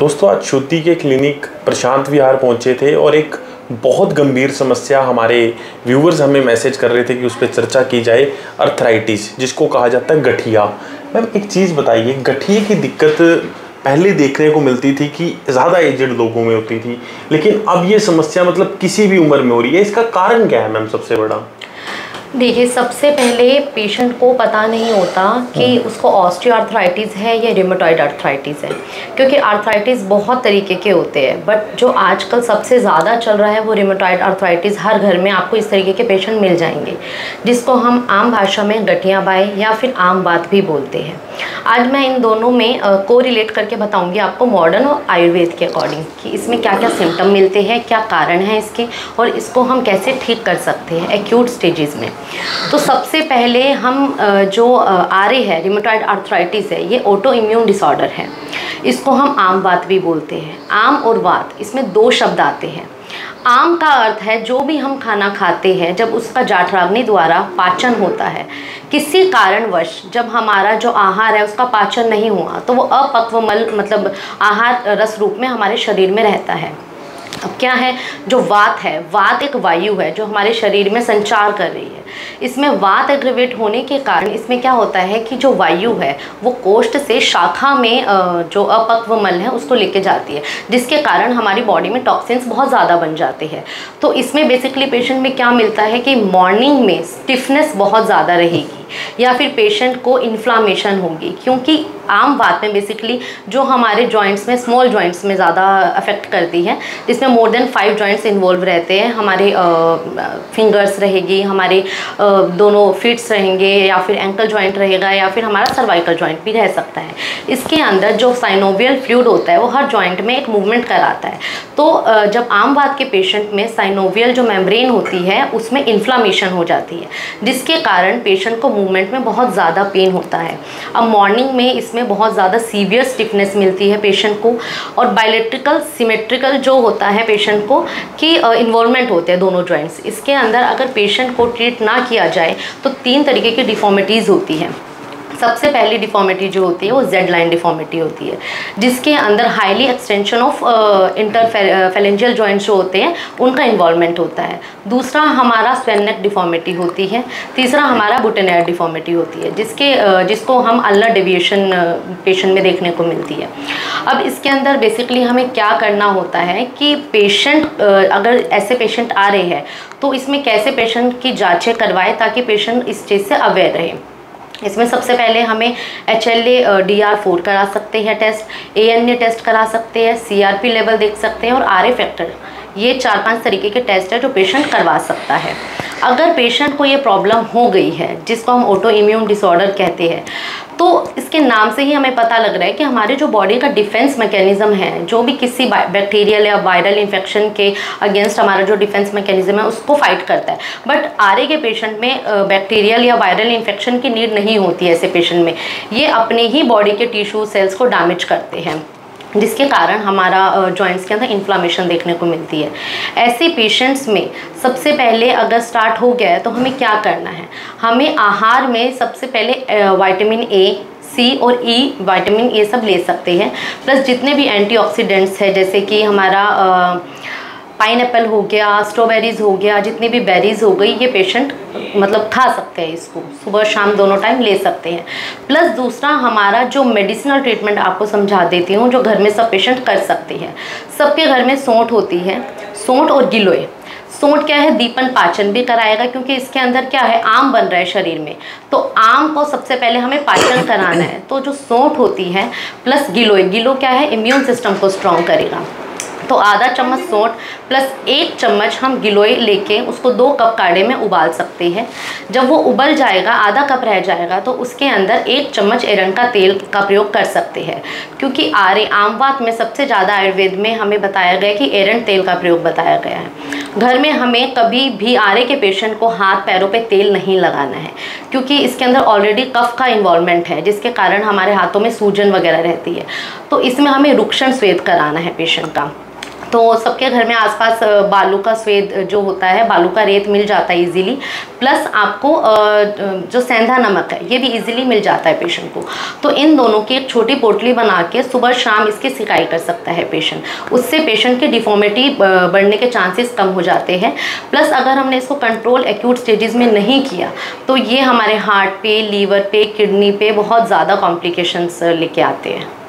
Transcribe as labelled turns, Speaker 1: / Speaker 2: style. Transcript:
Speaker 1: दोस्तों आज श्रुति के क्लिनिक प्रशांत विहार पहुंचे थे और एक बहुत गंभीर समस्या हमारे व्यूवर्स हमें मैसेज कर रहे थे कि उस पर चर्चा की जाए। अर्थराइटिस जिसको कहा जाता है गठिया। मैम एक चीज़ बताइए, गठिए की दिक्कत पहले देखने को मिलती थी कि ज़्यादा एजेड लोगों में होती थी, लेकिन अब ये समस्या मतलब किसी भी उम्र में हो रही है। इसका कारण क्या है मैम सबसे बड़ा?
Speaker 2: देखिए, सबसे पहले पेशेंट को पता नहीं होता कि उसको ऑस्टियोआर्थराइटिस है या रिमेटॉइड आर्थराइटिस है, क्योंकि आर्थराइटिस बहुत तरीके के होते हैं। बट जो आजकल सबसे ज़्यादा चल रहा है वो रिमेटॉइड आर्थराइटिस। हर घर में आपको इस तरीके के पेशेंट मिल जाएंगे, जिसको हम आम भाषा में गठिया बाई या फिर आम बात भी बोलते हैं। आज मैं इन दोनों में को रिलेट करके बताऊंगी आपको मॉडर्न और आयुर्वेद के अकॉर्डिंग कि इसमें क्या क्या सिम्टम मिलते हैं, क्या कारण है इसके, और इसको हम कैसे ठीक कर सकते हैं एक्यूट स्टेजेस में। तो सबसे पहले हम जो आरे है रिमेटॉइड आर्थराइटिस है, ये ऑटो इम्यून डिसऑर्डर है। इसको हम आम बात भी बोलते हैं। आम और वात, इसमें दो शब्द आते हैं। आम का अर्थ है जो भी हम खाना खाते हैं, जब उसका जाठराग्नि द्वारा पाचन होता है, किसी कारणवश जब हमारा जो आहार है उसका पाचन नहीं हुआ तो वो अपक्वमल मतलब आहार रस रूप में हमारे शरीर में रहता है। अब क्या है जो वात है, वात एक वायु है जो हमारे शरीर में संचार कर रही है। इसमें वात एग्रीवेट होने के कारण इसमें क्या होता है कि जो वायु है वो कोष्ठ से शाखा में जो अपक्व मल है उसको लेके जाती है, जिसके कारण हमारी बॉडी में टॉक्सिन्स बहुत ज़्यादा बन जाते हैं। तो इसमें बेसिकली पेशेंट में क्या मिलता है कि मॉर्निंग में स्टिफनेस बहुत ज़्यादा रहेगी या फिर पेशेंट को इन्फ्लामेशन होगी, क्योंकि आम बात में बेसिकली जो हमारे जॉइंट्स में स्मॉल जॉइंट्स में ज़्यादा अफेक्ट करती है, जिसमें मोर देन 5 जॉइंट्स इन्वॉल्व रहते हैं। हमारे फिंगर्स रहेगी, हमारे दोनों फीट्स रहेंगे, या फिर एंकल जॉइंट रहेगा, या फिर हमारा सर्वाइकल जॉइंट भी रह सकता है। इसके अंदर जो साइनोवियल फ्लूइड होता है वो हर जॉइंट में एक मूवमेंट कराता है। तो जब आम बात के पेशेंट में साइनोवियल जो मेम्ब्रेन होती है उसमें इन्फ्लामेशन हो जाती है, जिसके कारण पेशेंट को मूवमेंट में बहुत ज़्यादा पेन होता है। अब मॉर्निंग में इसमें बहुत ज़्यादा सीवियर स्टिफनेस मिलती है पेशेंट को, और बायलेट्रिकल सिमेट्रिकल जो होता है पेशेंट को कि इन्वॉल्वमेंट होते हैं दोनों जॉइंट्स। इसके अंदर अगर पेशेंट को ट्रीट ना किया जाए तो 3 तरीके की डिफॉर्मिटीज़ होती हैं। सबसे पहली डिफॉर्मिटी जो होती है वो जेड लाइन डिफॉर्मिटी होती है, जिसके अंदर highly extension of interphalangeal joints जो होते हैं उनका इन्वॉल्वमेंट होता है। दूसरा हमारा स्वेन नेक डिफॉर्मिटी होती है। तीसरा हमारा बुटेनियर डिफॉर्मिटी होती है, जिसको हम अल्नर डेविएशन पेशेंट में देखने को मिलती है। अब इसके अंदर बेसिकली हमें क्या करना होता है कि पेशेंट अगर ऐसे पेशेंट आ रहे हैं तो इसमें कैसे पेशेंट की जाँचें करवाएं ताकि पेशेंट इस चीज़ से अवेयर रहे। इसमें सबसे पहले हमें HLA DR4 करा सकते हैं टेस्ट, ANA टेस्ट करा सकते हैं, CRP लेवल देख सकते हैं, और RA फैक्टर। ये 4-5 तरीके के टेस्ट है जो पेशेंट करवा सकता है। अगर पेशेंट को ये प्रॉब्लम हो गई है, जिसको हम ऑटो इम्यून डिसऑर्डर कहते हैं, तो इसके नाम से ही हमें पता लग रहा है कि हमारे जो बॉडी का डिफेंस मैकेनिज्म है, जो भी किसी बैक्टीरियल या वायरल इन्फेक्शन के अगेंस्ट हमारा जो डिफेंस मैकेनिज्म है उसको फाइट करता है। बट आरे के पेशेंट में बैक्टीरियल या वायरल इन्फेक्शन की नीड नहीं होती है। ऐसे पेशेंट में ये अपने ही बॉडी के टिश्यू सेल्स को डैमेज करते हैं, जिसके कारण हमारा जॉइंट्स के अंदर इन्फ्लामेशन देखने को मिलती है। ऐसे पेशेंट्स में सबसे पहले अगर स्टार्ट हो गया है तो हमें क्या करना है, हमें आहार में सबसे पहले विटामिन A, C और E विटामिन ए सब ले सकते हैं, प्लस जितने भी एंटीऑक्सीडेंट्स है जैसे कि हमारा पाइनएप्पल हो गया, स्ट्रॉबेरीज हो गया, जितनी भी बेरीज हो गई, ये पेशेंट मतलब खा सकते हैं। इसको सुबह शाम दोनों टाइम ले सकते हैं। प्लस दूसरा हमारा जो मेडिसिनल ट्रीटमेंट आपको समझा देती हूँ जो घर में सब पेशेंट कर सकते हैं। सबके घर में सौंठ होती है, सौंठ और गिलोय। सौंठ क्या है, दीपन पाचन भी कराएगा, क्योंकि इसके अंदर क्या है आम बन रहा है शरीर में, तो आम को सबसे पहले हमें पाचन कराना है। तो जो सौंठ होती है प्लस गिलोय, गिलो क्या है इम्यून सिस्टम को स्ट्रॉन्ग करेगा। तो आधा चम्मच सौंठ प्लस 1 चम्मच हम गिलोय लेके उसको 2 कप काढ़े में उबाल सकते हैं। जब वो उबल जाएगा, आधा कप रह जाएगा, तो उसके अंदर 1 चम्मच एरंडा तेल का प्रयोग कर सकते हैं, क्योंकि आरे आम बात में सबसे ज़्यादा आयुर्वेद में हमें बताया गया कि एरंड तेल का प्रयोग बताया गया है। घर में हमें कभी भी आरे के पेशेंट को हाथ पैरों पे तेल नहीं लगाना है, क्योंकि इसके अंदर ऑलरेडी कफ का इन्वॉल्वमेंट है, जिसके कारण हमारे हाथों में सूजन वगैरह रहती है। तो इसमें हमें रुक्षण स्वेद कराना है पेशेंट का। तो सबके घर में आसपास बालू का स्वेद जो होता है, बालू का रेत मिल जाता है इजीली, प्लस आपको जो सेंधा नमक है ये भी इजीली मिल जाता है पेशेंट को। तो इन दोनों की एक छोटी पोटली बना के सुबह शाम इसकी सिकाई कर सकता है पेशेंट। उससे पेशेंट की डिफॉर्मिटी बढ़ने के चांसेस कम हो जाते हैं। प्लस अगर हमने इसको कंट्रोल एक्यूट स्टेजेस में नहीं किया तो ये हमारे हार्ट पे, लीवर पे, किडनी पे बहुत ज़्यादा कॉम्प्लिकेशंस लेके आते हैं।